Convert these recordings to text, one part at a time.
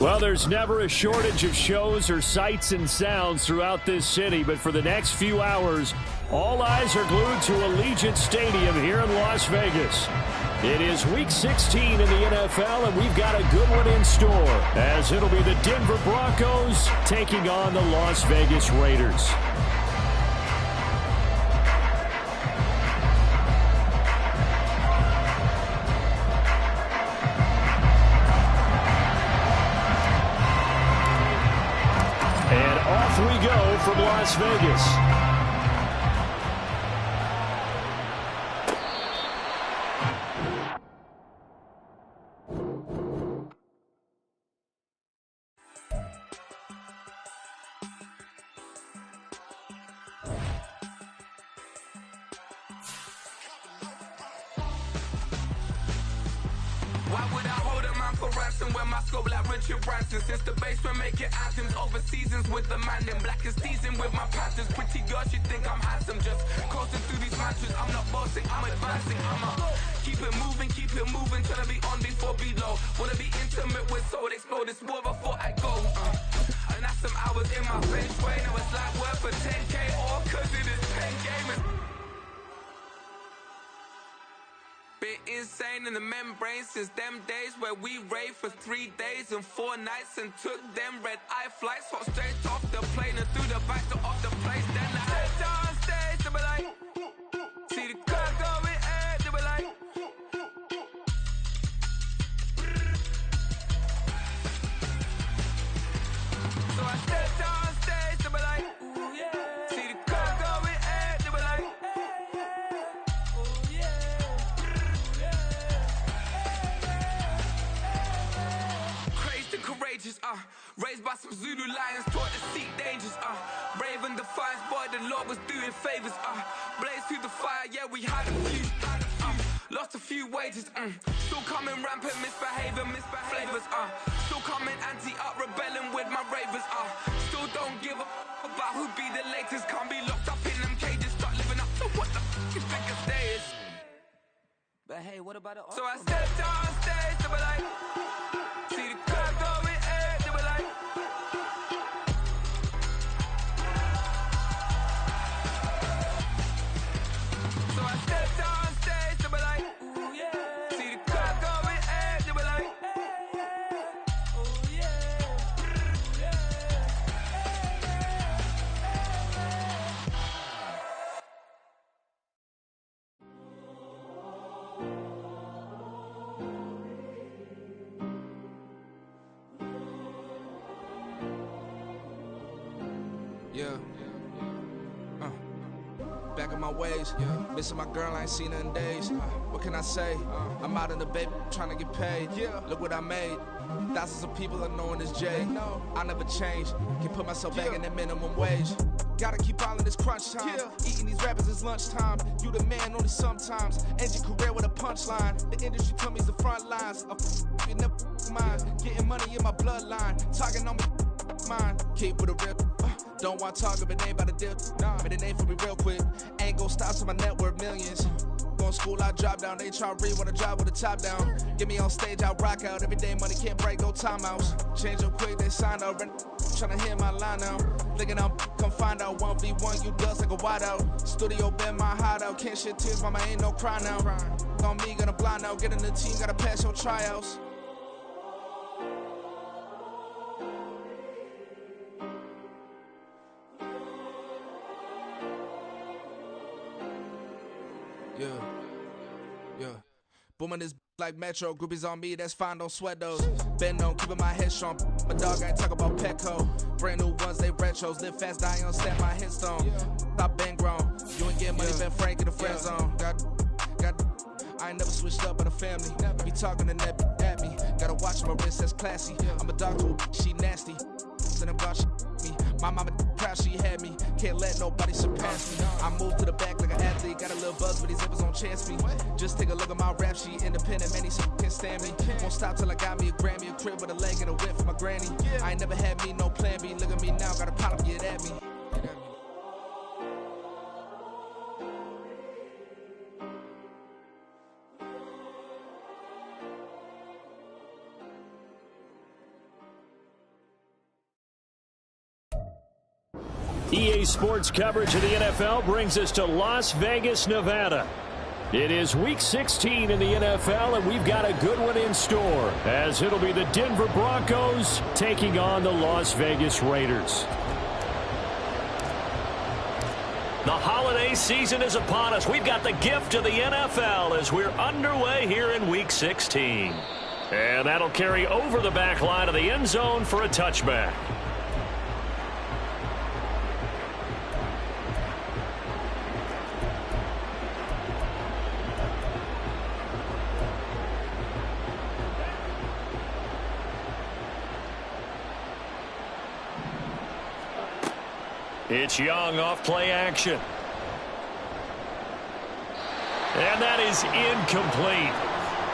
Well, there's never a shortage of shows or sights and sounds throughout this city, but for the next few hours, all eyes are glued to Allegiant Stadium here in Las Vegas. It is Week 16 in the NFL, and we've got a good one in store, as it'll be the Denver Broncos taking on the Las Vegas Raiders. We go from Las Vegas. Why would I hold a man for ransom when my scope like Richard Branson? Since the basement making anthems over seasons with the man in black is teasing with my panthers. Pretty girl, she think I'm handsome. Just coasting through these mantras. I'm not bossing, I'm advancing. I'ma keep it moving, trying to be on before below. Wanna be intimate with soul, explode this war before I go. And that's some hours in my bench way. Now it's like work for 10K all cause it is 10 gaming. Been insane in the membrane since them days where we raved for 3 days and 4 nights and took them red eye flights, hot straight off the plane and through the back door of the place. Then I stepped on stage to be like, see the crowd going ahead to be like, so I stepped on stage to be like, ooh yeah, see the crowd going ahead to be like, ooh yeah. Courageous, raised by some Zulu lions, taught to seek dangers, brave and defiant, boy, the Lord was doing favors, blaze through the fire, yeah, we had a few, lost a few wages, still coming rampant, misbehaving, flavors, still coming anti-up, rebelling with my ravers, still don't give a about who be the latest, can't be locked up in them cages, start living up to what the you think a day is. But hey, what about it? So I stepped on stage to be like, see the crowd going ahead, they were like, so I stepped on stage, they were like, ooh yeah, see the crowd going ahead, they were like, ooh yeah, Yeah. Back on my ways, missing my girl, I ain't seen her in days. What can I say? I'm out in the baby, trying to get paid. Look what I made. Thousands of people are knowing this Jay. I never change. Can put myself back in that minimum wage. Gotta keep all in this crunch time. Eating these rappers is lunchtime. You the man only sometimes. End your career with a punchline. The industry told me the front lines. You never mind. Getting money in my bloodline. Talking on me, mine. Keep with a real. Don't want to talk if it ain't about a deal. Made a name for me real quick. Ain't gon' stop till my net worth millions. Going school, I drop down. They try to read when I drive with the top down. Get me on stage, I rock out. Every day money can't break, no timeouts. Change up quick, they sign up. Tryna hear my line now. Thinking I'm come find out 1v1, you dust like a wideout. Studio been my hideout. Can't shed tears, mama ain't no cry now. On me, gonna blind out. Get in the team, gotta pass your tryouts. Yeah. Booming this like Metro, groupies on me, that's fine, don't sweat those. Been on, keeping my head strong. My dog ain't talk about Petco. Brand new ones, they retros. Live fast, die on set, my headstone. Stop been grown. You ain't getting money, been Frank in the friend zone. I ain't never switched up on the family. Be talking to that at me. Gotta watch my wrist, that's classy. I'm a doctor, she nasty. Then I'm gone, she me. My mama proud she had me. Can't let nobody surpass me. I move to the back like an athlete. Got a little buzz, but these zippers don't chance me. Just take a look at my rap sheet. Independent, man, these can't stand me. Won't stop till I got me a Grammy, a crib with a leg and a whip for my granny. I ain't never had me no plan B. Look at me now, got a problem, get at me. EA Sports coverage of the NFL brings us to Las Vegas, Nevada. It is Week 16 in the NFL, and we've got a good one in store, as it'll be the Denver Broncos taking on the Las Vegas Raiders. The holiday season is upon us. We've got the gift of the NFL as we're underway here in Week 16. And that'll carry over the back line of the end zone for a touchback. It's Young off play action. And that is incomplete.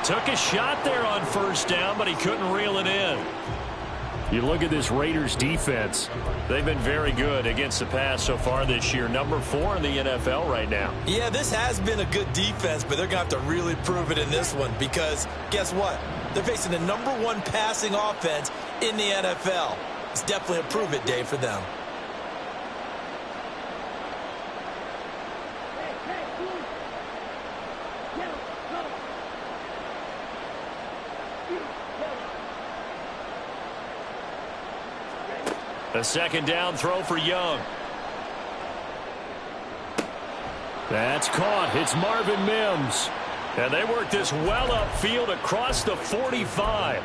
Took a shot there on first down, but he couldn't reel it in. You look at this Raiders defense. They've been very good against the pass so far this year. Number 4 in the NFL right now. Yeah, this has been a good defense, but they're going to have to really prove it in this one because guess what? They're facing the number 1 passing offense in the NFL. It's definitely a prove-it day for them. A second down throw for Young. That's caught. It's Marvin Mims. And they work this well upfield across the 45.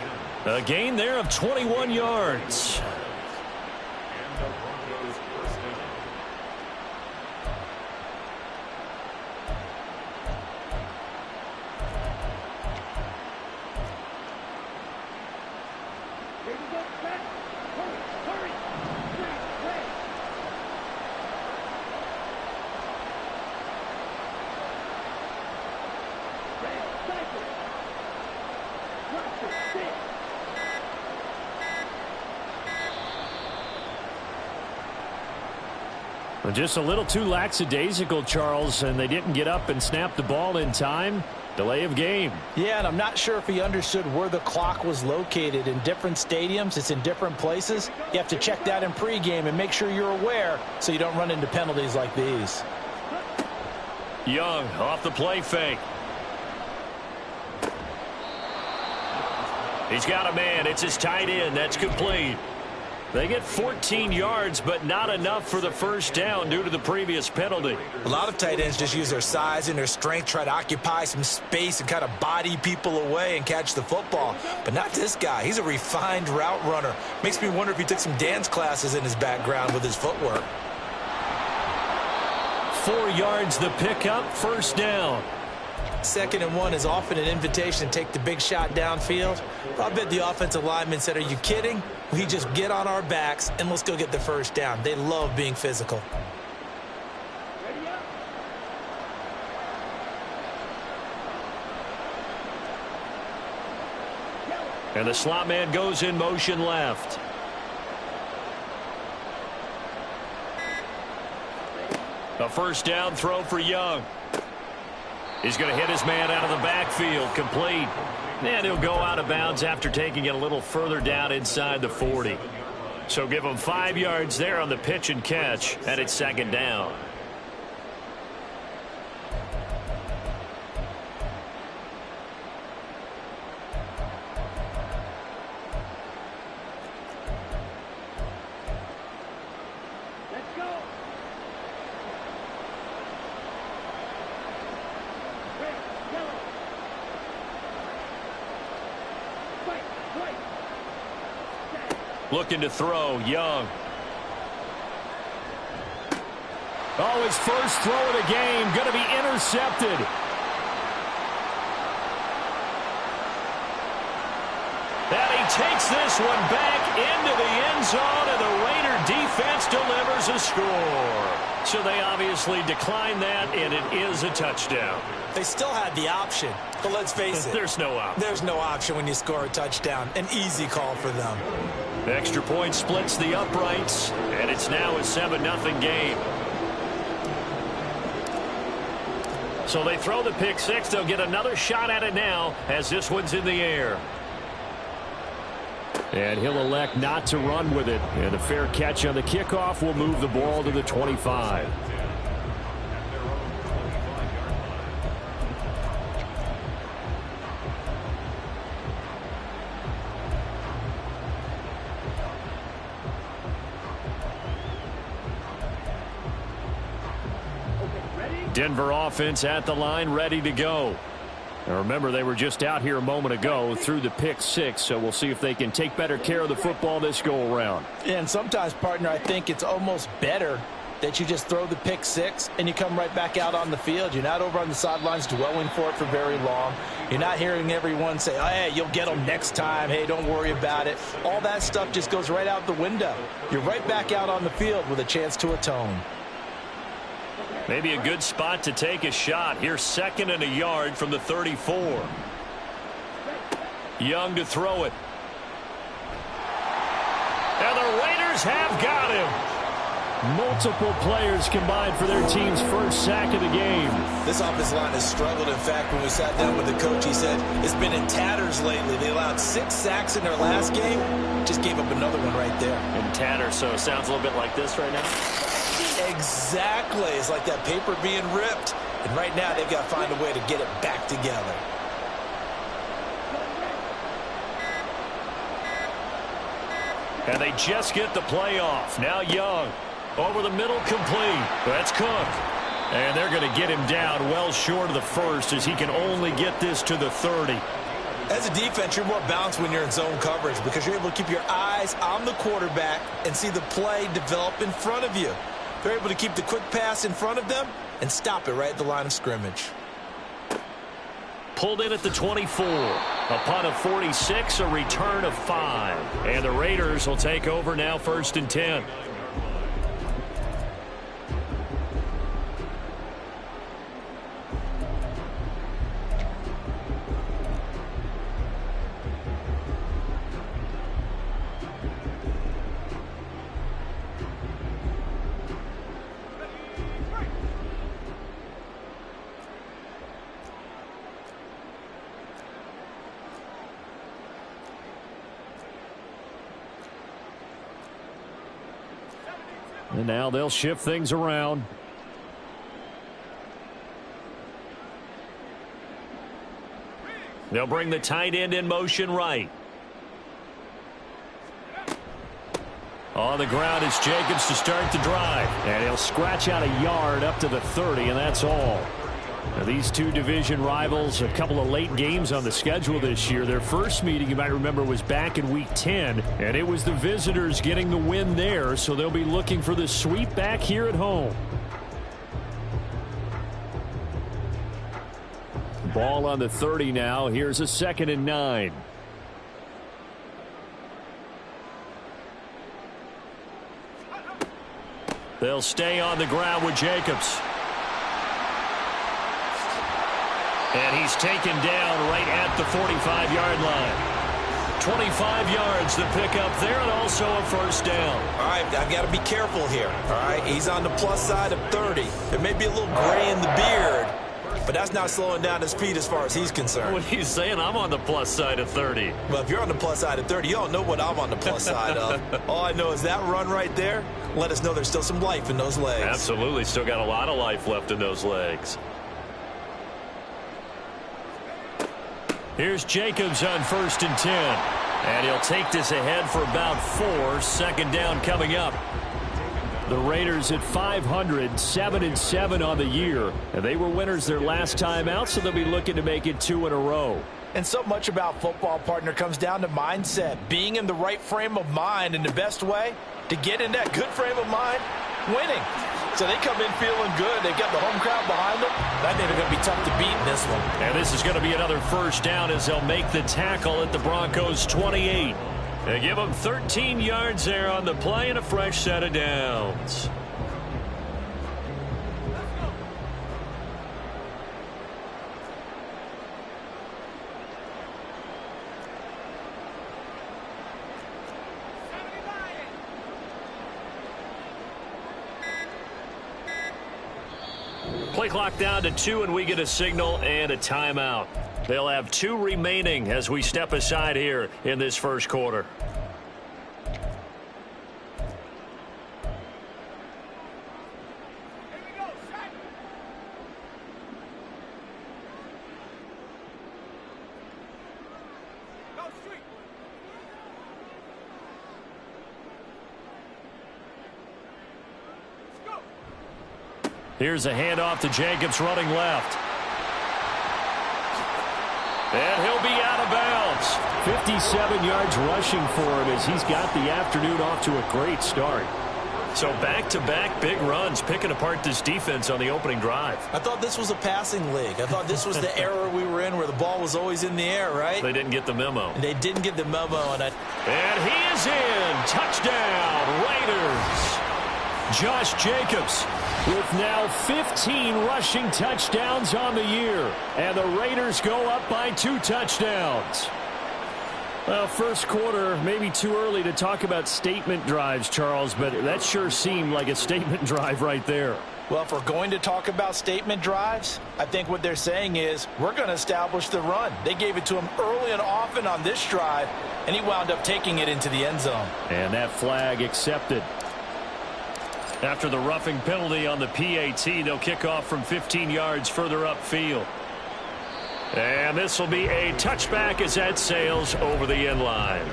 A gain there of 21 yards. Just a little too lackadaisical, Charles, and they didn't get up and snap the ball in time. Delay of game. Yeah, and I'm not sure if he understood where the clock was located. In different stadiums, it's in different places. You have to check that in pregame and make sure you're aware so you don't run into penalties like these. Young off the play fake. He's got a man. It's his tight end. That's complete. They get 14 yards, but not enough for the first down due to the previous penalty. A lot of tight ends just use their size and their strength, try to occupy some space and kind of body people away and catch the football. But not this guy. He's a refined route runner. Makes me wonder if he took some dance classes in his background with his footwork. 4 yards the pickup, first down. 2nd and 1 is often an invitation to take the big shot downfield. I bet the offensive lineman said, are you kidding? We just get on our backs and let's go get the first down. They love being physical. And the slot man goes in motion left. A first down throw for Young. He's going to hit his man out of the backfield, complete. And he'll go out of bounds after taking it a little further down inside the 40. So give him 5 yards there on the pitch and catch, and it's second down. Looking to throw, Young. Oh, his first throw of the game, going to be intercepted. And he takes this one back into the end zone, and the Raider defense delivers a score. So they obviously declined that, and it is a touchdown. They still had the option, but let's face it. There's no option. There's no option when you score a touchdown. An easy call for them. Extra point splits the uprights, and it's now a 7-0 game. So they throw the pick six. They'll get another shot at it now as this one's in the air. And he'll elect not to run with it. And a fair catch on the kickoff will move the ball to the 25. Denver offense at the line, ready to go. Now remember, they were just out here a moment ago through the pick 6, so we'll see if they can take better care of the football this go around. And sometimes, partner, I think it's almost better that you just throw the pick 6 and you come right back out on the field. You're not over on the sidelines dwelling for it for very long. You're not hearing everyone say, oh, hey, you'll get them next time. Hey, don't worry about it. All that stuff just goes right out the window. You're right back out on the field with a chance to atone. Maybe a good spot to take a shot. Here's 2nd and a yard from the 34. Young to throw it. And the Raiders have got him. Multiple players combined for their team's first sack of the game. This offensive line has struggled. In fact, when we sat down with the coach, he said it's been in tatters lately. They allowed 6 sacks in their last game. Just gave up another one right there. In tatters, so it sounds a little bit like this right now. Exactly. It's like that paper being ripped. And right now they've got to find a way to get it back together. And they just get the play off. Now Young. Over the middle, complete. That's Cook. And they're going to get him down well short of the first as he can only get this to the 30. As a defense, you're more balanced when you're in zone coverage because you're able to keep your eyes on the quarterback and see the play develop in front of you. They're able to keep the quick pass in front of them and stop it right at the line of scrimmage. Pulled in at the 24. Upon a 46, a return of 5. And the Raiders will take over now 1st and 10. And now they'll shift things around. They'll bring the tight end in motion right. On the ground is Jacobs to start the drive. And he'll scratch out a yard up to the 30, and that's all. Now, these two division rivals, a couple of late games on the schedule this year. Their first meeting, you might remember, was back in Week 10, and it was the visitors getting the win there, so they'll be looking for the sweep back here at home. Ball on the 30 now. Here's a 2nd and 9. They'll stay on the ground with Jacobs. And he's taken down right at the 45-yard line. 25 yards the pickup there, and also a 1st down. All right, I've got to be careful here. All right, he's on the plus side of 30. There may be a little gray in the beard, but that's not slowing down his speed as far as he's concerned. What he's saying, I'm on the plus side of 30. Well, if you're on the plus side of 30, you don't know what I'm on the plus side of. All I know is that run right there let us know there's still some life in those legs. Absolutely, still got a lot of life left in those legs. Here's Jacobs on 1st and 10. And he'll take this ahead for about 4. 2nd down coming up. The Raiders at 500, 7-7 on the year. And they were winners their last time out, so they'll be looking to make it 2 in a row. And so much about football, partner, comes down to mindset. Being in the right frame of mind, and the best way to get in that good frame of mind, winning. So they come in feeling good. They've got the home crowd behind them. I think they're going to be tough to beat in this one. And this is going to be another 1st down as they'll make the tackle at the Broncos 28. They give them 13 yards there on the play and a fresh set of downs. Play clock down to 2, and we get a signal and a timeout. They'll have 2 remaining as we step aside here in this 1st quarter. Here's a handoff to Jacobs running left. And he'll be out of bounds. 57 yards rushing for him as he's got the afternoon off to a great start. So back-to-back big runs, picking apart this defense on the opening drive. I thought this was a passing league. I thought this was the era we were in where the ball was always in the air, right? They didn't get the memo. And they didn't get the memo. And he is in. Touchdown, Raiders. Josh Jacobs with now 15 rushing touchdowns on the year. And the Raiders go up by 2 touchdowns. Well, first quarter, maybe too early to talk about statement drives, Charles, but that sure seemed like a statement drive right there. Well, if we're going to talk about statement drives, I think what they're saying is we're going to establish the run. They gave it to him early and often on this drive, and he wound up taking it into the end zone. And that flag accepted. After the roughing penalty on the PAT, they'll kick off from 15 yards further upfield. And this will be a touchback as that sails over the end line.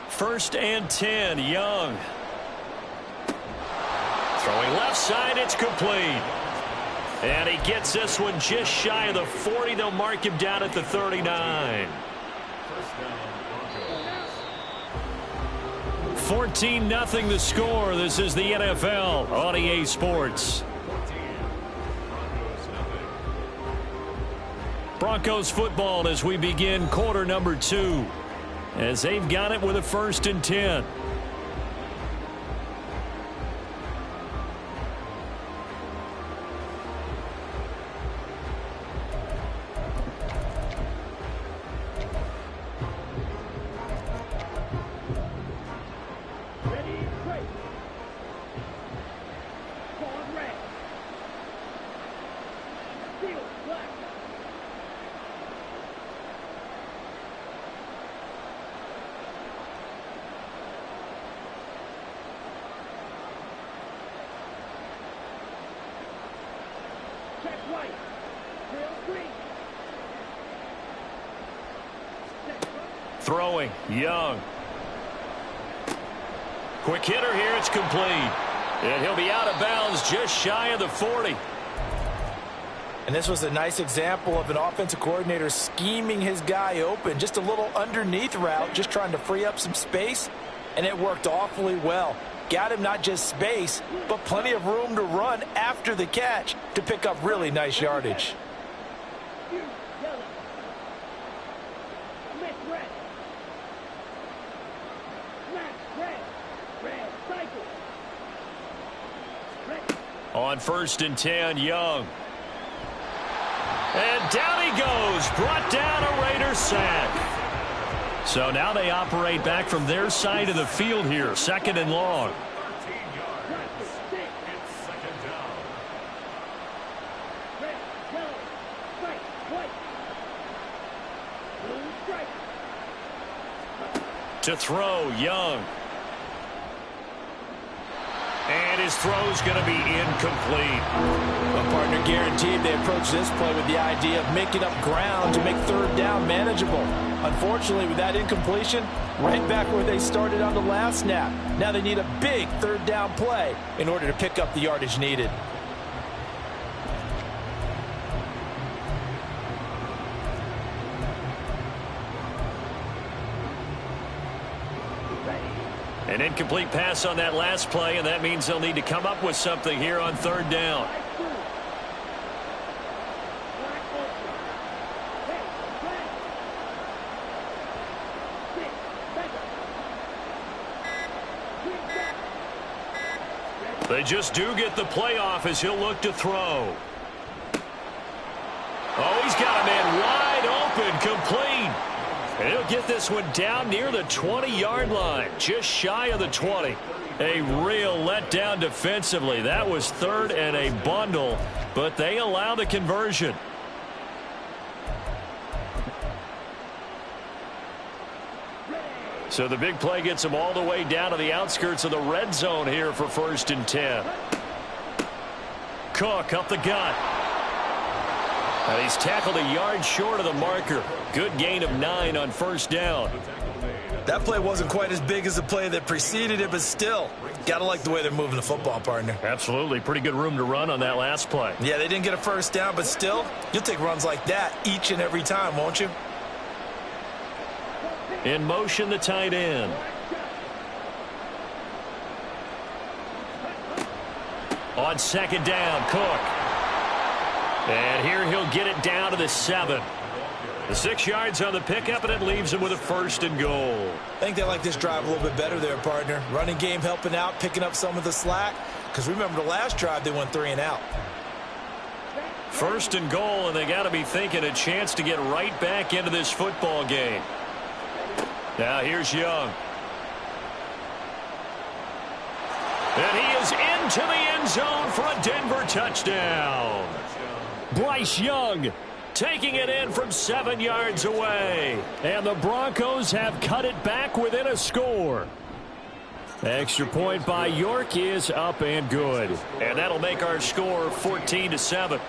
First and 10, Young. Throwing left side, it's complete. And he gets this one just shy of the 40. They'll mark him down at the 39. 14-0 the score. This is the NFL on EA Sports. Broncos football as we begin quarter number 2. As they've got it with a 1st and 10. Throwing, Young. Quick hitter here, it's complete. And he'll be out of bounds just shy of the 40. And this was a nice example of an offensive coordinator scheming his guy open. Just a little underneath route, just trying to free up some space. And it worked awfully well. Got him not just space, but plenty of room to run after the catch to pick up really nice yardage. On 1st and 10, Young. And down he goes. Brought down a Raider sack. So now they operate back from their side of the field here. 2nd and long. To throw, Young. And his throw's going to be incomplete. Well, partner, guaranteed they approach this play with the idea of making up ground to make 3rd down manageable. Unfortunately, with that incompletion, right back where they started on the last snap. Now they need a big 3rd down play in order to pick up the yardage needed. An incomplete pass on that last play, and that means they'll need to come up with something here on 3rd down. They just do get the playoff as he'll look to throw. Oh, he's got a man wide open, complete. And he'll get this one down near the 20-yard line, just shy of the 20. A real letdown defensively. That was third and a bundle, but they allow the conversion. So the big play gets them all the way down to the outskirts of the red zone here for 1st and 10. Cook up the gut. And he's tackled a yard short of the marker. Good gain of 9 on 1st down. That play wasn't quite as big as the play that preceded it, but still, got to like the way they're moving the football, partner. Absolutely. Pretty good room to run on that last play. Yeah, they didn't get a 1st down, but still, you'll take runs like that each and every time, won't you? In motion, the tight end. On 2nd down, Cook. And here he'll get it down to the 7. The 6 yards on the pickup, and it leaves him with a 1st and goal. I think they like this drive a little bit better there, partner. Running game helping out, picking up some of the slack. Because remember, the last drive, they went 3 and out. 1st and goal, and they got to be thinking a chance to get right back into this football game. Now here's Young. And he is into the end zone for a Denver touchdown. Bryce Young taking it in from 7 yards away. And the Broncos have cut it back within a score. Extra point by York is up and good. And that'll make our score 14-7.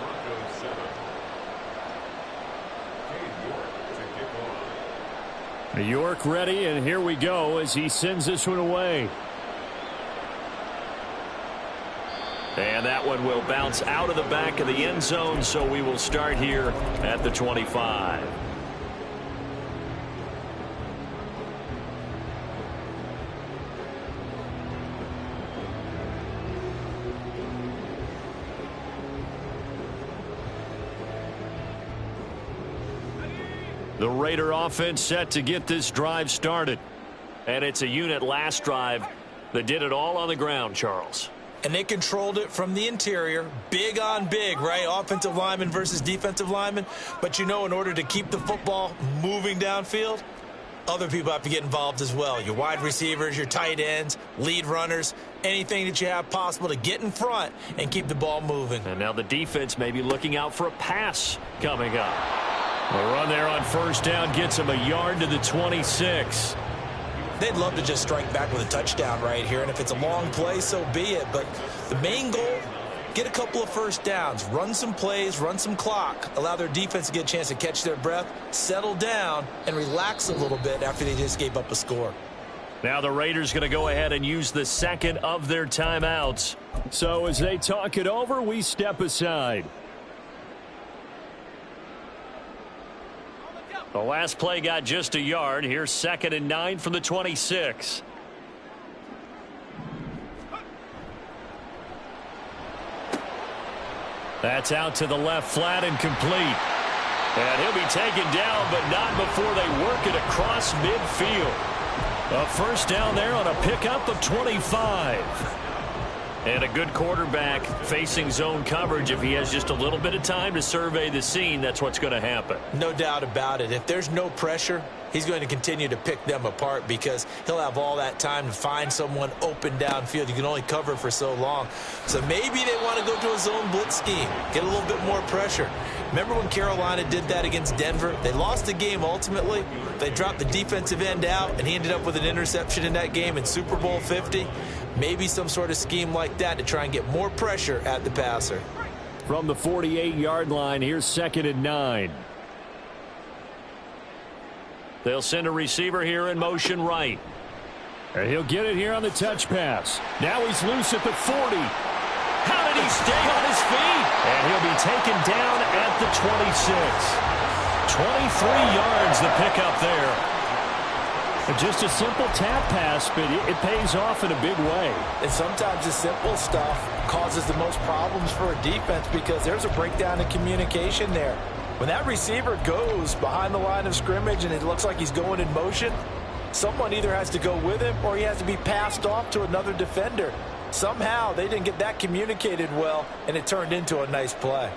York ready, and here we go as he sends this one away. And that one will bounce out of the back of the end zone, so we will start here at the 25. The Raider offense set to get this drive started. And it's a unit last drive that did it all on the ground, Charles. And they controlled it from the interior, big on big, right? Offensive lineman versus defensive lineman. But you know, in order to keep the football moving downfield, other people have to get involved as well. Your wide receivers, your tight ends, lead runners, anything that you have possible to get in front and keep the ball moving. And now the defense may be looking out for a pass coming up. The run there on 1st down gets him a yard to the 26. They'd love to just strike back with a touchdown right here, and if it's a long play, so be it. But the main goal, get a couple of 1st downs, run some plays, run some clock, allow their defense to get a chance to catch their breath, settle down, and relax a little bit after they just gave up a score. Now the Raiders going to go ahead and use the 2nd of their timeouts. So as they talk it over, we step aside. The last play got just a yard. Here's 2nd and 9 from the 26. That's out to the left flat and complete. And he'll be taken down, but not before they work it across midfield. A 1st down there on a pickup of 25. And a good quarterback facing zone coverage. If he has just a little bit of time to survey the scene, that's what's going to happen. No doubt about it. If there's no pressure, he's going to continue to pick them apart because he'll have all that time to find someone open downfield. You can only cover for so long. So maybe they want to go to a zone blitz scheme, get a little bit more pressure. Remember when Carolina did that against Denver? They lost the game ultimately. They dropped the defensive end out, and he ended up with an interception in that game in Super Bowl 50. Maybe some sort of scheme like that to try and get more pressure at the passer. From the 48-yard line, here's 2nd and 9. They'll send a receiver here in motion right. And he'll get it here on the touch pass. Now he's loose at the 40. How did he stay on his feet? And he'll be taken down at the 26. 23 yards the pickup there. Just a simple tap pass, but it pays off in a big way. And sometimes the simple stuff causes the most problems for a defense because there's a breakdown in communication there. When that receiver goes behind the line of scrimmage and it looks like he's going in motion, someone either has to go with him or he has to be passed off to another defender. Somehow they didn't get that communicated well, and it turned into a nice play.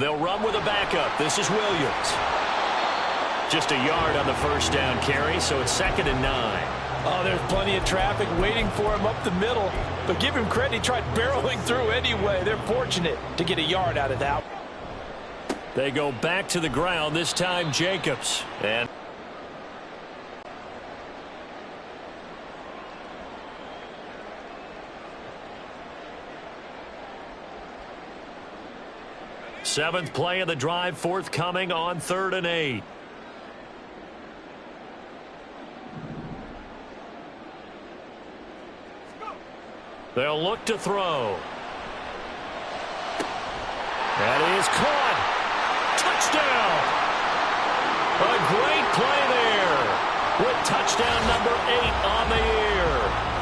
They'll run with a backup. This is Williams. Just a yard on the first down carry, so it's 2nd and 9. Oh, there's plenty of traffic waiting for him up the middle. But give him credit, he tried barreling through anyway. They're fortunate to get a yard out of that. They go back to the ground, this time Jacobs. And seventh play of the drive forthcoming on 3rd and 8. They'll look to throw. That is caught. Touchdown. A great play there with touchdown number 8 on the year.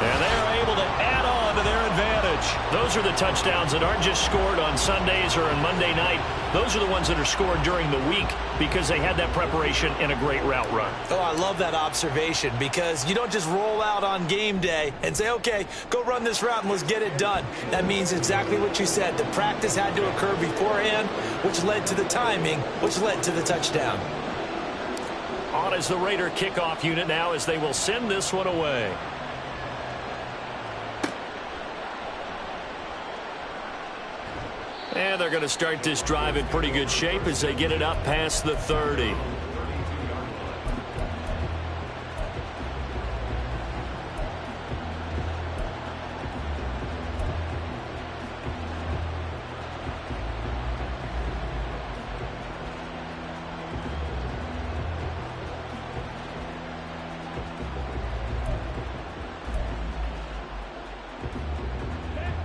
And they're able to add on to their advantage. Those are the touchdowns that aren't just scored on Sundays or on Monday night. Those are the ones that are scored during the week because they had that preparation in a great route run. Oh, I love that observation because you don't just roll out on game day and say, okay, go run this route and let's get it done. That means exactly what you said. The practice had to occur beforehand, which led to the timing, which led to the touchdown. On is the Raider kickoff unit now as they will send this one away. And they're going to start this drive in pretty good shape as they get it up past the 30.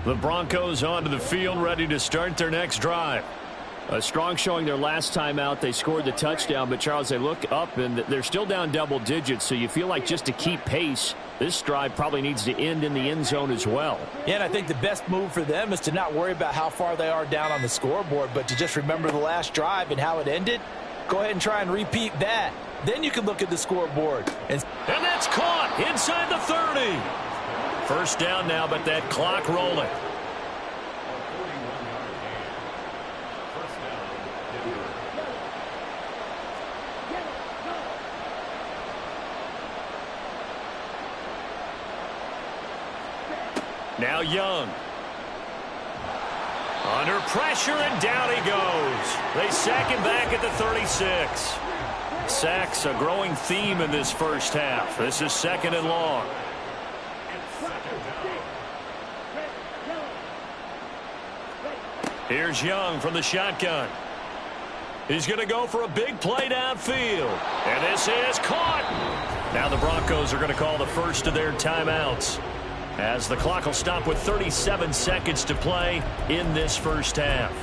The Broncos onto the field, ready to start their next drive. A strong showing their last time out. They scored the touchdown, but, Charles, they look up, and they're still down double digits, so you feel like just to keep pace, this drive probably needs to end in the end zone as well. Yeah, and I think the best move for them is to not worry about how far they are down on the scoreboard, but to just remember the last drive and how it ended. Go ahead and try and repeat that. Then you can look at the scoreboard. And that's caught inside the 30. First down now, but that clock rolling. Now Young. Under pressure, and down he goes. They sack him back at the 36. Sacks, a growing theme in this first half. This is 2nd and long. Here's Young from the shotgun. He's going to go for a big play downfield. And this is caught. Now the Broncos are going to call the first of their timeouts, as the clock will stop with 37 seconds to play in this first half.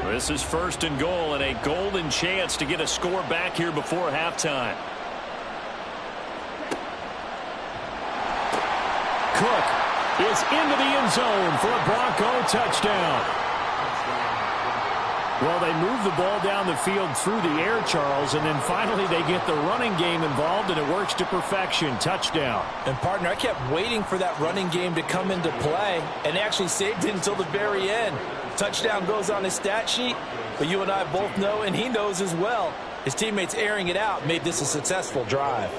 This is 1st and goal, and a golden chance to get a score back here before halftime. Cook is into the end zone for a Bronco touchdown. Well, they move the ball down the field through the air, Charles, and then finally they get the running game involved, and it works to perfection. Touchdown. And, partner, I kept waiting for that running game to come into play, and actually saved it until the very end. Touchdown goes on his stat sheet, but you and I both know, and he knows as well, his teammates airing it out made this a successful drive.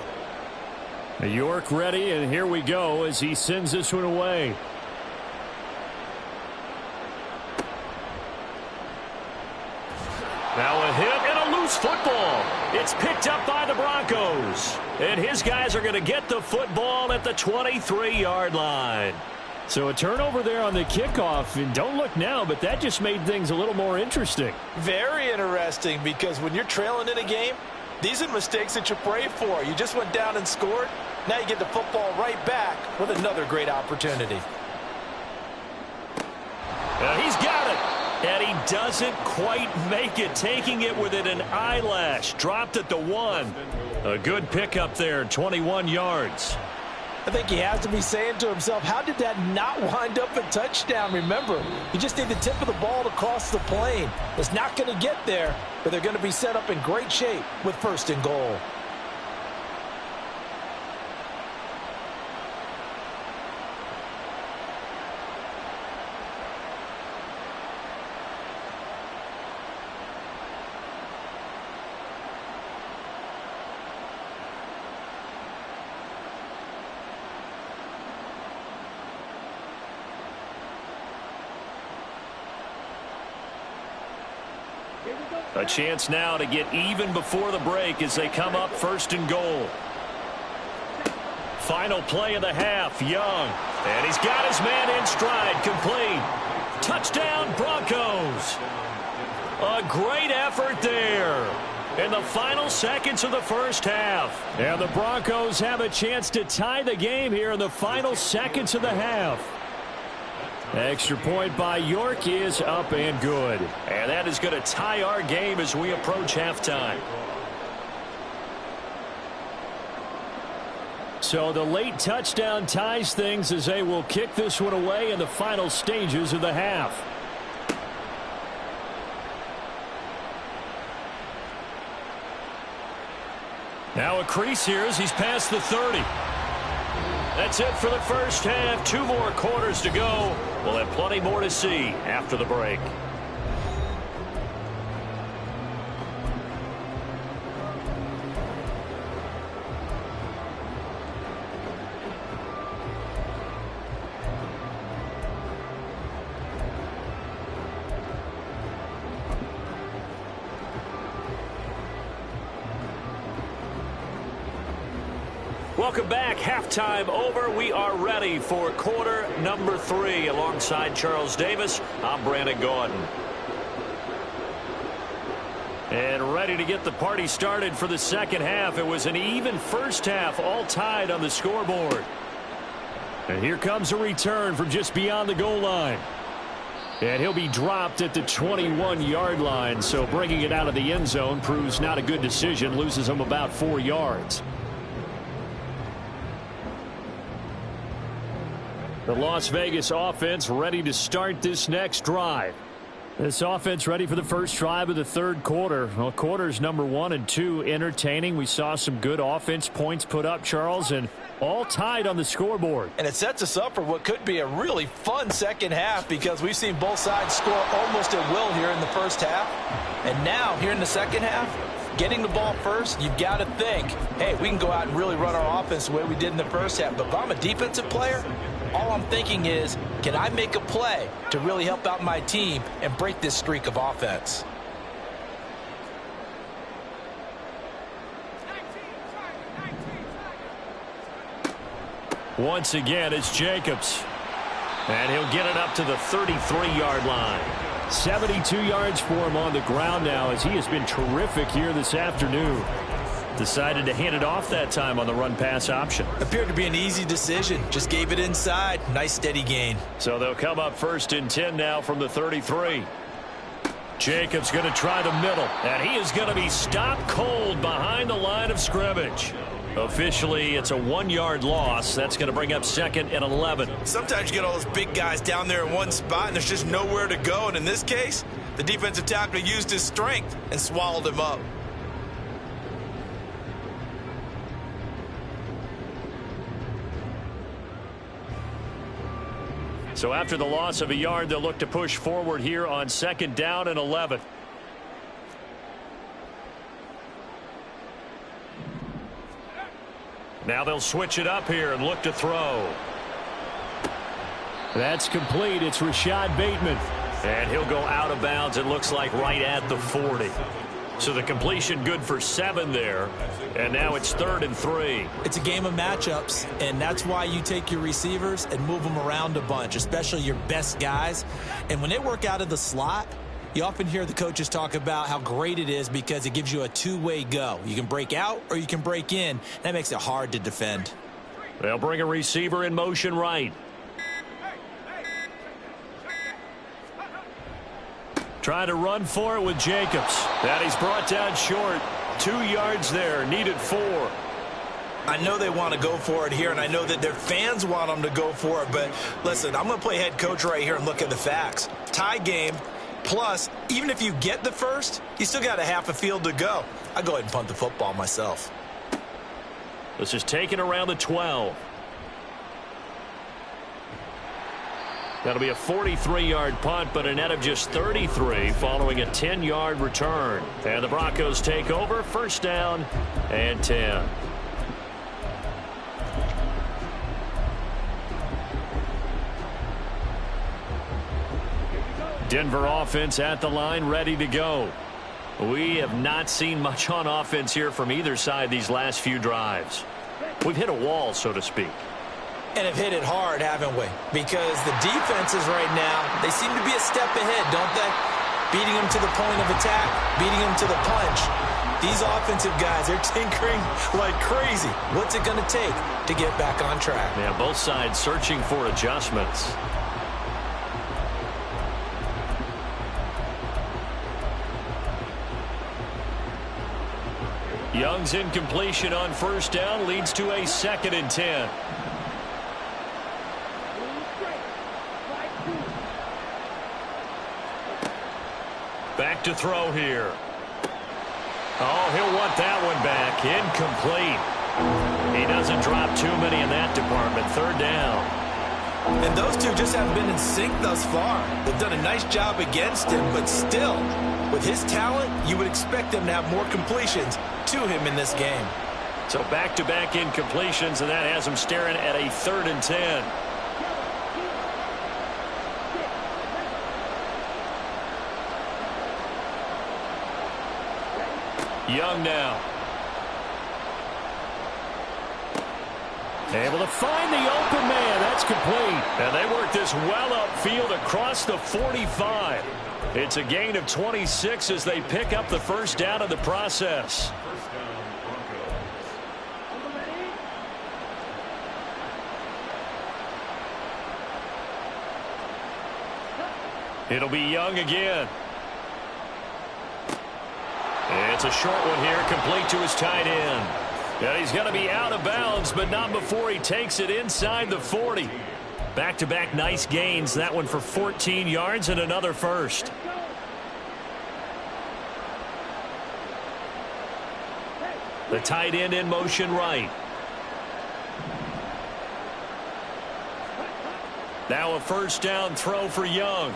York ready, and here we go as he sends this one away. Now a hit and a loose football. It's picked up by the Broncos. And his guys are going to get the football at the 23-yard line. So a turnover there on the kickoff, and don't look now, but that just made things a little more interesting. Very interesting, because when you're trailing in a game, these are mistakes that you pray for. You just went down and scored. Now you get the football right back with another great opportunity. And he's got it. And he doesn't quite make it, taking it within an eyelash. Dropped at the 1. A good pickup there, 21 yards. I think he has to be saying to himself, how did that not wind up a touchdown? Remember, you just need the tip of the ball to cross the plane. It's not going to get there, but they're going to be set up in great shape with 1st and goal. A chance now to get even before the break as they come up 1st and goal. Final play of the half, Young. And he's got his man in stride, complete. Touchdown, Broncos. A great effort there in the final seconds of the first half. And the Broncos have a chance to tie the game here in the final seconds of the half. Extra point by York is up and good. And that is going to tie our game as we approach halftime. So the late touchdown ties things as they will kick this one away in the final stages of the half. Now a crease here as he's past the 30. That's it for the first half. 2 more quarters to go. We'll have plenty more to see after the break. Welcome back. Halftime over. We are ready for quarter number 3. Alongside Charles Davis, I'm Brandon Gaudin. And ready to get the party started for the second half. It was an even first half, all tied on the scoreboard. And here comes a return from just beyond the goal line. And he'll be dropped at the 21-yard line. So bringing it out of the end zone proves not a good decision. Loses him about 4 yards. The Las Vegas offense ready to start this next drive. This offense ready for the first drive of the third quarter. Well, quarters number 1 and 2 entertaining. We saw some good offense points put up, Charles, and all tied on the scoreboard. And it sets us up for what could be a really fun second half because we've seen both sides score almost at will here in the first half. And now, here in the second half, getting the ball first, you've got to think, hey, we can go out and really run our offense the way we did in the first half. But if I'm a defensive player, all I'm thinking is, can I make a play to really help out my team and break this streak of offense? Once again, it's Jacobs. And he'll get it up to the 33-yard line. 72 yards for him on the ground now as he has been terrific here this afternoon. Decided to hand it off that time on the run-pass option. Appeared to be an easy decision. Just gave it inside. Nice steady gain. So they'll come up 1st and 10 now from the 33. Jacobs going to try the middle. And he is going to be stopped cold behind the line of scrimmage. Officially, it's a 1-yard loss. That's going to bring up 2nd and 11. Sometimes you get all those big guys down there in one spot, and there's just nowhere to go. And in this case, the defensive tackle used his strength and swallowed him up. So after the loss of a yard, they'll look to push forward here on 2nd down and 11. Now they'll switch it up here and look to throw. That's complete. It's Rashad Bateman. And he'll go out of bounds, it looks like, right at the 40. So the completion good for 7 there. And now it's 3rd and 3. It's a game of matchups, and that's why you take your receivers and move them around a bunch, especially your best guys. And when they work out of the slot, you often hear the coaches talk about how great it is because it gives you a two-way go. You can break out or you can break in. That makes it hard to defend. They'll bring a receiver in motion right. Trying to run for it with Jacobs. That he's brought down short. 2 yards there. Needed 4. I know they want to go for it here, and I know that their fans want them to go for it. But listen, I'm going to play head coach right here and look at the facts. Tie game. Plus, even if you get the first, you still got a half a field to go. I'll go ahead and punt the football myself. This is taken around the 12. That'll be a 43-yard punt, but a net of just 33 following a 10-yard return. And the Broncos take over, 1st down and 10. Denver offense at the line, ready to go. We have not seen much on offense here from either side these last few drives. We've hit a wall, so to speak. And have hit it hard, haven't we? Because the defenses right now, they seem to be a step ahead, don't they? Beating them to the point of attack, beating them to the punch. These offensive guys, they're tinkering like crazy. What's it going to take to get back on track? Yeah, both sides searching for adjustments. Young's incompletion on first down leads to a 2nd and 10. Back to throw here. Oh, he'll want that one back. Incomplete. He doesn't drop too many in that department. 3rd down. And those two just haven't been in sync thus far. They've done a nice job against him, but still, with his talent, you would expect them to have more completions to him in this game. So back-to-back incompletions, and that has him staring at a 3rd and 10. Young now. Able to find the open man. That's complete. And they work this well upfield across the 45. It's a gain of 26 as they pick up the first down in the process. It'll be Young again. It's a short one here, complete to his tight end. And he's going to be out of bounds, but not before he takes it inside the 40. Back-to-back nice gains. That one for 14 yards and another first. The tight end in motion right. Now a first down throw for Young.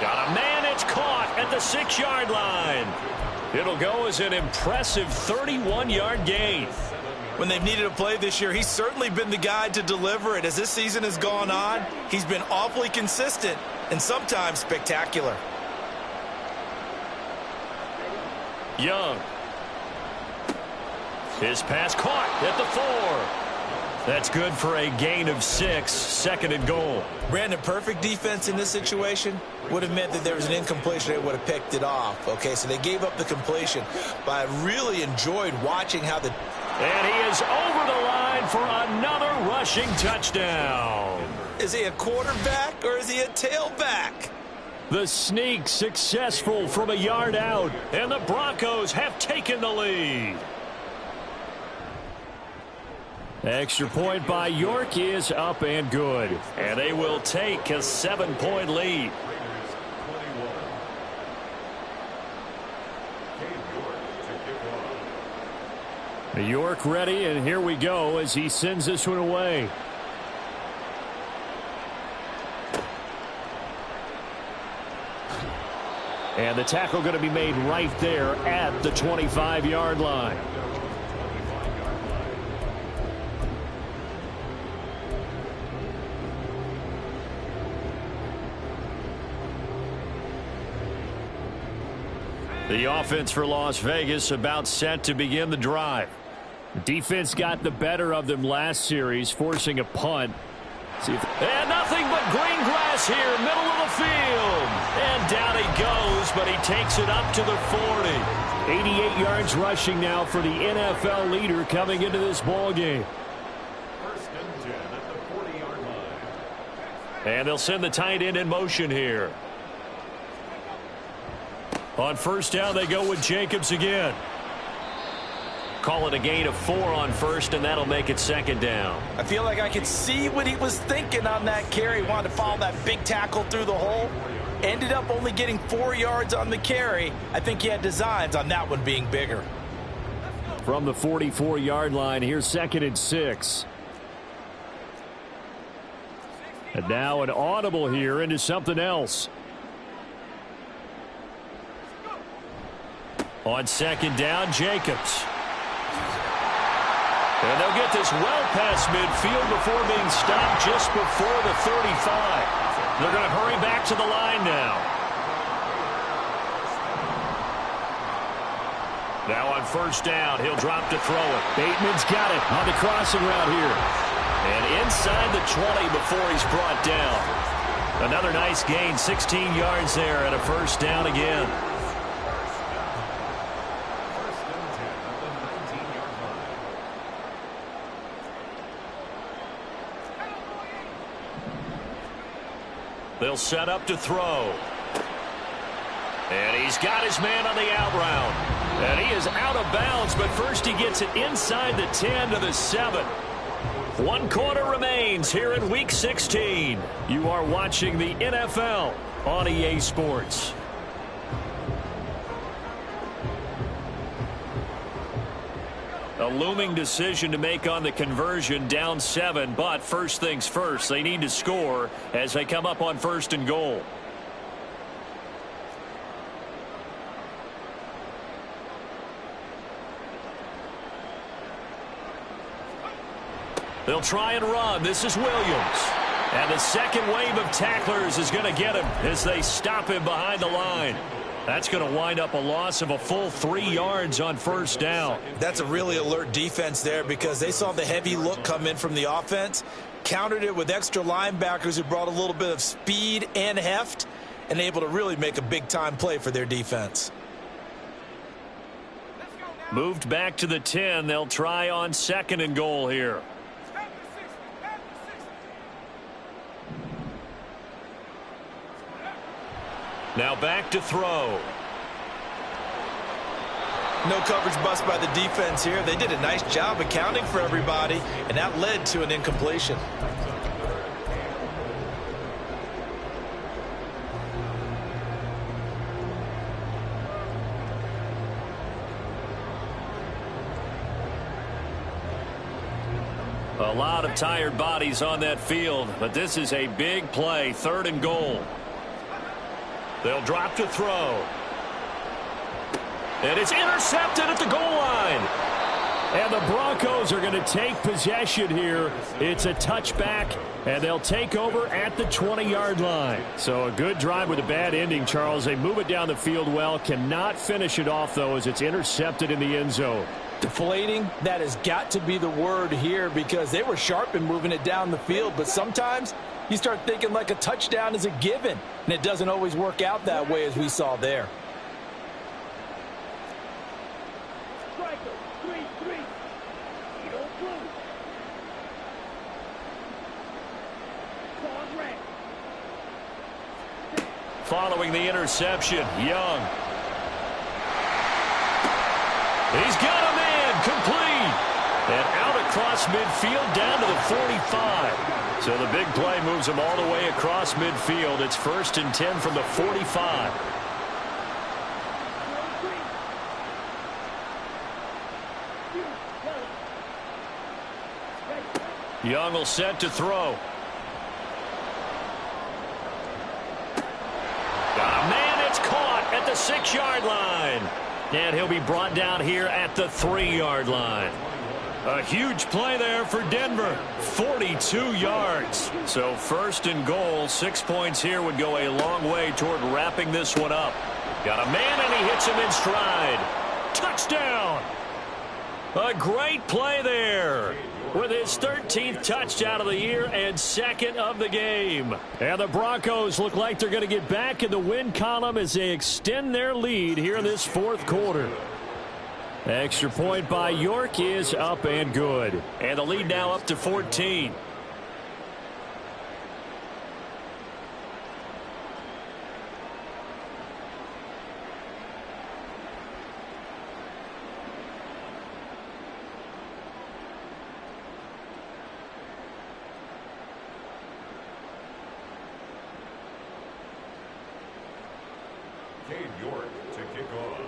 Got a man, it's caught at the 6-yard line. It'll go as an impressive 31-yard gain. When they've needed a play this year, he's certainly been the guy to deliver it. As this season has gone on, he's been awfully consistent and sometimes spectacular. Young. His pass caught at the 4. That's good for a gain of 6, 2nd and goal. Brandon, perfect defense in this situation would have meant that there was an incompletion. They would have picked it off. Okay, so they gave up the completion. But I really enjoyed watching how the... And he is over the line for another rushing touchdown. Is he a quarterback or is he a tailback? The sneak successful from a yard out, and the Broncos have taken the lead. Extra point by York is up and good. And they will take a 7-point lead. York ready, and here we go as he sends this one away. And the tackle going to be made right there at the 25-yard line. The offense for Las Vegas about set to begin the drive. Defense got the better of them last series, forcing a punt. And nothing but green grass here, middle of the field. And down he goes, but he takes it up to the 40. 88 yards rushing now for the NFL leader coming into this ball game. First and 10 at the 40-yard line. And they'll send the tight end in motion here. On first down, they go with Jacobs again. Call it a gain of 4 on first, and that'll make it 2nd down. I feel like I could see what he was thinking on that carry. He wanted to follow that big tackle through the hole. Ended up only getting 4 yards on the carry. I think he had designs on that one being bigger. From the 44-yard line, here's 2nd and 6. And now an audible here into something else. On 2nd down, Jacobs. And they'll get this well past midfield before being stopped just before the 35. They're going to hurry back to the line now. Now on first down, he'll drop to throw it. Bateman's got it on the crossing route here. And inside the 20 before he's brought down. Another nice gain, 16 yards there and a first down again. They'll set up to throw. And he's got his man on the out route. And he is out of bounds, but first he gets it inside the 10 to the 7. 1 quarter remains here in Week 16. You are watching the NFL on EA Sports. A looming decision to make on the conversion, down 7, but first things first, they need to score as they come up on first and goal. They'll try and run. This is Williams. And the second wave of tacklers is going to get him as they stop him behind the line. That's going to wind up a loss of a full 3 yards on first down. That's a really alert defense there because they saw the heavy look come in from the offense, countered it with extra linebackers who brought a little bit of speed and heft, and able to really make a big-time play for their defense. Moved back to the 10. They'll try on second and goal here. Now back to throw. No coverage bust by the defense here. They did a nice job accounting for everybody, and that led to an incompletion. A lot of tired bodies on that field, but this is a big play, third and goal. They'll drop to throw. And it's intercepted at the goal line. And the Broncos are going to take possession here. It's a touchback, and they'll take over at the 20-yard line. So a good drive with a bad ending, Charles. They move it down the field well. Cannot finish it off, though, as it's intercepted in the end zone. Deflating, that has got to be the word here because they were sharp in moving it down the field, but sometimes you start thinking like a touchdown is a given, and it doesn't always work out that way as we saw there. Following the interception, Young. He's got a man complete. And out across midfield down to the 45. So the big play moves him all the way across midfield. It's 1st and 10 from the 45. Young will set to throw. Got a man, it's caught at the 6-yard line. And he'll be brought down here at the 3-yard line. A huge play there for Denver. 42 yards. So 1st and goal, 6 points here would go a long way toward wrapping this one up. Got a man and he hits him in stride. Touchdown. A great play there with his 13th touchdown of the year and 2nd of the game. And the Broncos look like they're going to get back in the win column as they extend their lead here in this 4th quarter. Extra point by York is up and good. And the lead now up to 14. Cade York to kick off.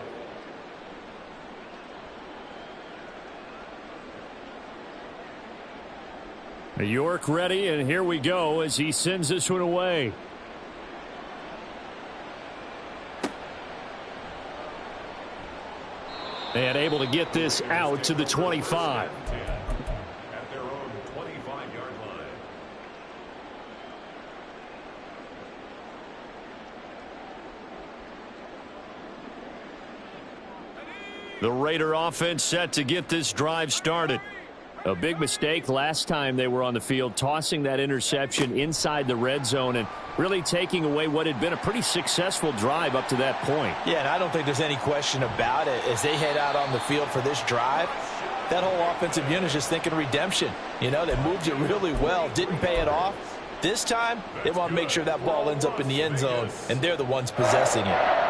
York ready, and here we go as he sends this one away. And able to get this out to the 25. At their own 25-yard line. The Raider offense set to get this drive started. A big mistake last time they were on the field, tossing that interception inside the red zone and really taking away what had been a pretty successful drive up to that point. Yeah, and I don't think there's any question about it. As they head out on the field for this drive, that whole offensive unit is just thinking redemption. You know, they moved it really well, didn't pay it off. This time, they want to make sure that ball ends up in the end zone, and they're the ones possessing it.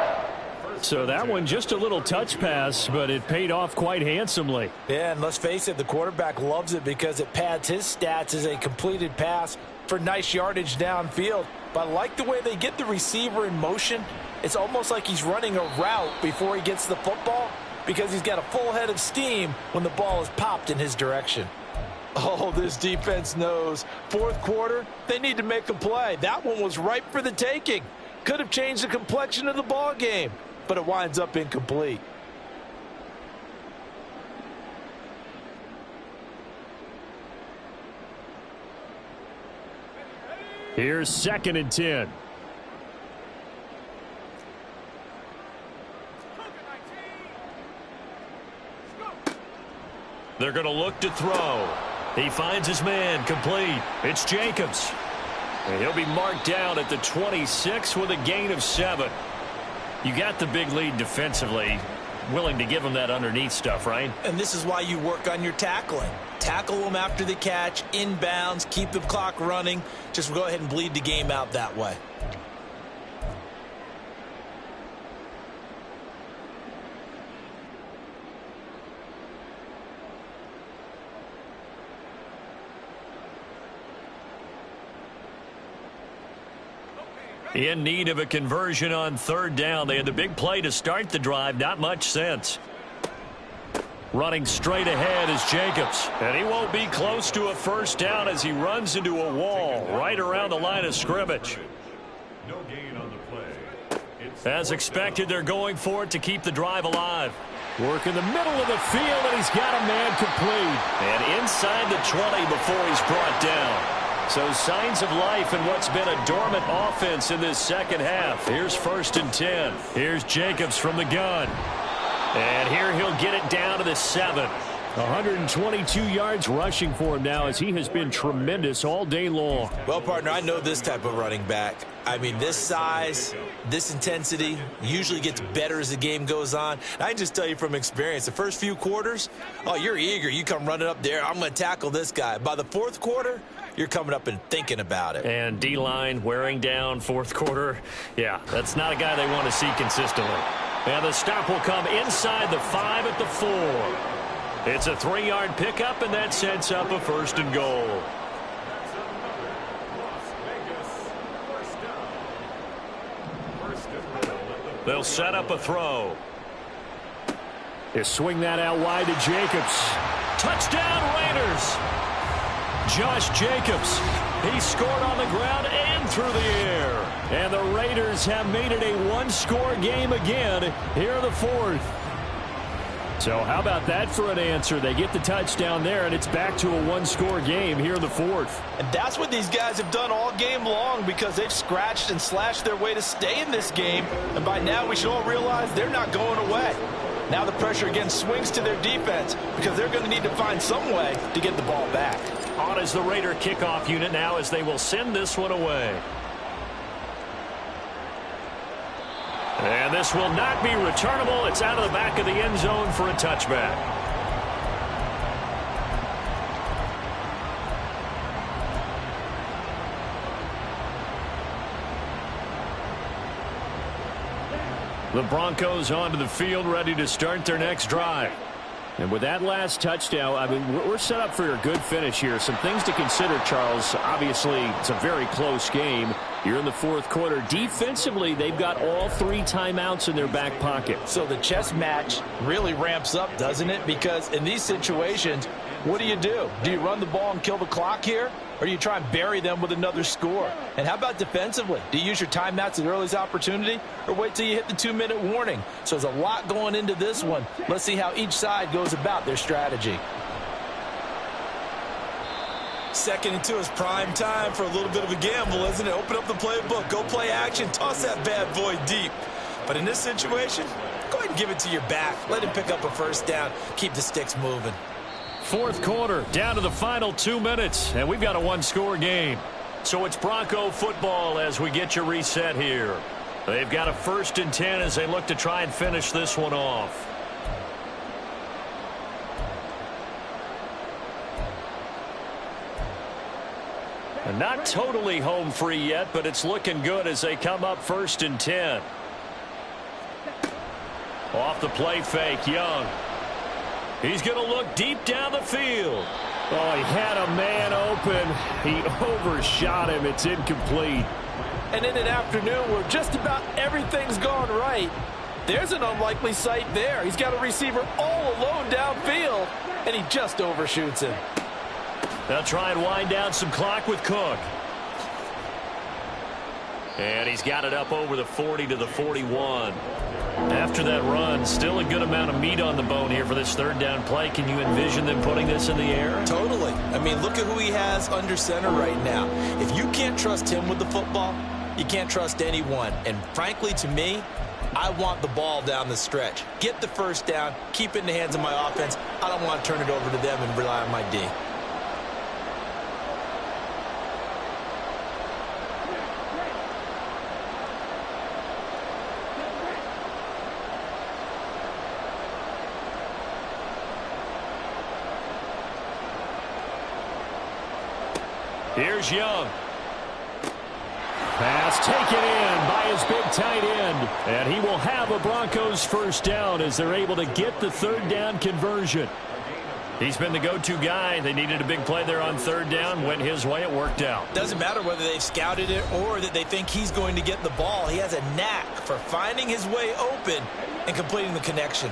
So that one just a little touch pass, but it paid off quite handsomely. Yeah, and let's face it, the quarterback loves it because it pads his stats as a completed pass for nice yardage downfield. But I like the way they get the receiver in motion. It's almost like he's running a route before he gets the football because he's got a full head of steam when the ball is popped in his direction. Oh, this defense knows. Fourth quarter, they need to make a play. That one was ripe for the taking. Could have changed the complexion of the ball game, but it winds up incomplete. Here's 2nd and 10. They're going to look to throw. He finds his man, complete. It's Jacobs. And he'll be marked down at the 26 with a gain of 7. You got the big lead defensively. Willing to give him that underneath stuff, right? And this is why you work on your tackling. Tackle them after the catch, inbounds, keep the clock running. Just go ahead and bleed the game out that way. In need of a conversion on 3rd down. They had the big play to start the drive. Not much sense. Running straight ahead is Jacobs. And he won't be close to a 1st down as he runs into a wall right around the line of scrimmage. No gain on the play. As expected, they're going for it to keep the drive alive. Work in the middle of the field, and he's got a man complete. And inside the 20 before he's brought down. So signs of life in what's been a dormant offense in this second half. Here's 1st and 10. Here's Jacobs from the gun. And here he'll get it down to the 7. 122 yards rushing for him now as he has been tremendous all day long. Well, partner, I know this type of running back. I mean, this size, this intensity usually gets better as the game goes on. And I can just tell you from experience, the first few quarters, oh, you're eager. You come running up there, I'm going to tackle this guy. By the 4th quarter, you're coming up and thinking about it. And D-line wearing down 4th quarter. Yeah, that's not a guy they want to see consistently. And the stop will come inside the 5 at the 4. It's a 3-yard pickup, and that sets up a 1st and goal. They'll set up a throw. They swing that out wide to Jacobs. Touchdown, Raiders! Josh Jacobs. He scored on the ground and through the air. And the Raiders have made it a 1-score game again here in the 4th. So how about that for an answer? They get the touchdown there, and it's back to a 1-score game here in the 4th. And that's what these guys have done all game long because they've scratched and slashed their way to stay in this game. And by now we should all realize they're not going away. Now the pressure again swings to their defense because they're going to need to find some way to get the ball back. On is the Raider kickoff unit now as they will send this one away. And this will not be returnable. It's out of the back of the end zone for a touchback. The Broncos onto the field, ready to start their next drive. And with that last touchdown, I mean, we're set up for a good finish here. Some things to consider, Charles. Obviously, it's a very close game. You're in the 4th quarter. Defensively, they've got all 3 timeouts in their back pocket. So the chess match really ramps up, doesn't it? Because in these situations, what do? Do you run the ball and kill the clock here? Or do you try and bury them with another score? And how about defensively? Do you use your timeouts at the earliest opportunity? Or wait till you hit the 2-minute warning? So there's a lot going into this one. Let's see how each side goes about their strategy. 2nd and 2 is prime time for a little bit of a gamble, isn't it? Open up the playbook, go play action, toss that bad boy deep. But in this situation, Go ahead and give it to your back. Let him pick up a first down. Keep the sticks moving. Fourth quarter, down to the final 2 minutes, and we've got a one-score game. So it's Bronco football as we get you reset here. They've got a 1st and 10 as they look to try and finish this one off. And not totally home free yet, but it's looking good as they come up 1st and 10. Off the play fake, Young. He's going to look deep down the field. Oh, he had a man open. He overshot him. It's incomplete. And in an afternoon where just about everything's gone right, there's an unlikely sight there. He's got a receiver all alone downfield, and he just overshoots him. They'll try and wind down some clock with Cook. And he's got it up over the 40 to the 41. After that run, still a good amount of meat on the bone here for this 3rd down play. Can you envision them putting this in the air? Totally. I mean, look at who he has under center right now. If you can't trust him with the football, you can't trust anyone. And frankly, to me, I want the ball down the stretch. Get the first down, keep it in the hands of my offense. I don't want to turn it over to them and rely on my D. Here's Young. Pass taken in by his big tight end. And he will have a Broncos 1st down as they're able to get the 3rd down conversion. He's been the go-to guy. They needed a big play there on 3rd down. Went his way. It worked out. Doesn't matter whether they've scouted it or that they think he's going to get the ball. He has a knack for finding his way open and completing the connection.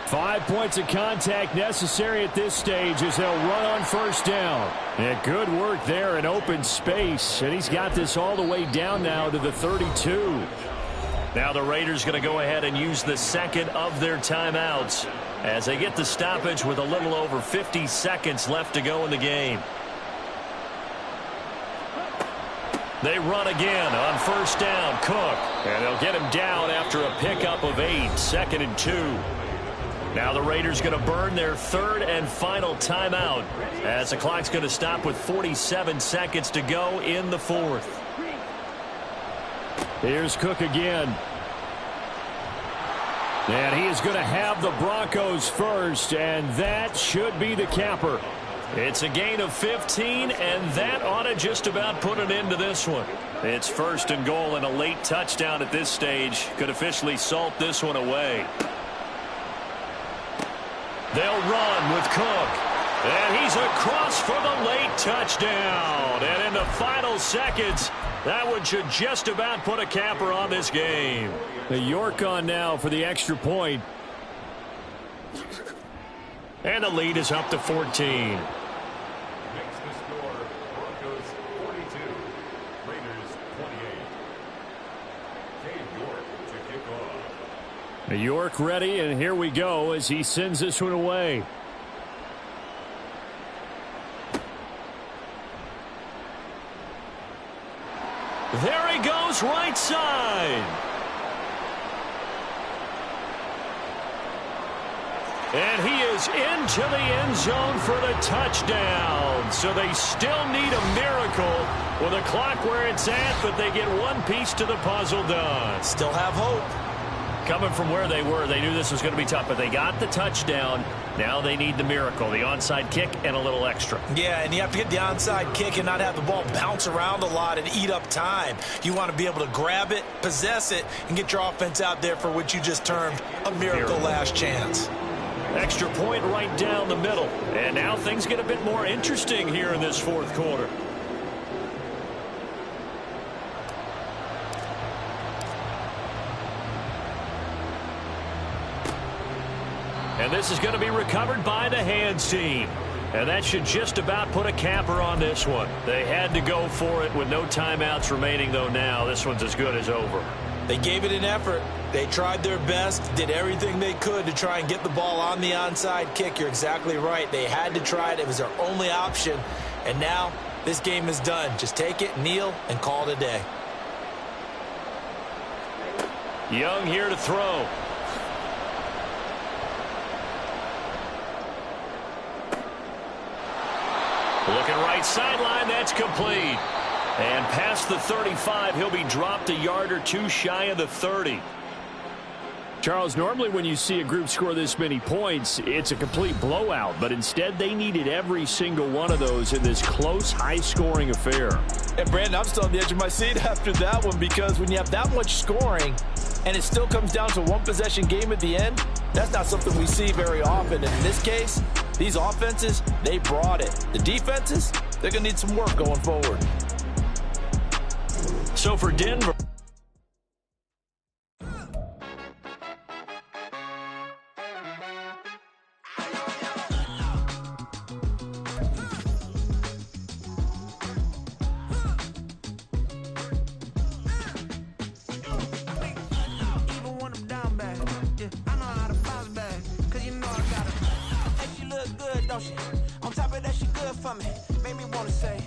5 points of contact necessary at this stage as they'll run on 1st down. And good work there in open space. And he's got this all the way down now to the 32. Now the Raiders going to go ahead and use the 2nd of their timeouts as they get the stoppage with a little over 50 seconds left to go in the game. They run again on 1st down. Cook. And they'll get him down after a pickup of 8. 2nd and 2. Now the Raiders going to burn their 3rd and final timeout as the clock's going to stop with 47 seconds to go in the 4th. Here's Cook again. And he is going to have the Broncos first, and that should be the capper. It's a gain of 15, and that ought to just about put an end to this one. It's 1st and goal, and a late touchdown at this stage could officially salt this one away. They'll run with Cook. And he's across for the late touchdown. And in the final seconds, that one should just about put a capper on this game. The York on now for the extra point. And the lead is up to 14. Makes the score Broncos 42, Raiders 28. Cade York to kick off. York ready, and here we go as he sends this one away. There he goes, right side. And he is into the end zone for the touchdown. So they still need a miracle with a clock where it's at, but they get one piece to the puzzle done. Still have hope. Coming from where they were, they knew this was going to be tough, but they got the touchdown. Now they need the miracle, the onside kick and a little extra. Yeah, and you have to get the onside kick and not have the ball bounce around a lot and eat up time. You want to be able to grab it, possess it, and get your offense out there for what you just termed a miracle last chance. Extra point right down the middle. And now things get a bit more interesting here in this 4th quarter. And this is going to be recovered by the hands team. And that should just about put a capper on this one. They had to go for it with no timeouts remaining, though now. This one's as good as over. They gave it an effort. They tried their best, did everything they could to try and get the ball on the onside kick. You're exactly right. They had to try it. It was their only option. And now this game is done. Just take it, kneel, and call it a day. Young here to throw. Looking right sideline, that's complete. And past the 35, he'll be dropped a yard or two shy of the 30. Charles, normally when you see a group score this many points, it's a complete blowout. But instead, they needed every single one of those in this close, high-scoring affair. And, Brandon, I'm still on the edge of my seat after that one because when you have that much scoring and it still comes down to a one-possession game at the end, that's not something we see very often. And in this case, these offenses, they brought it. The defenses, they're going to need some work going forward. So for Denver, On top of that, she good for me. Made me wanna say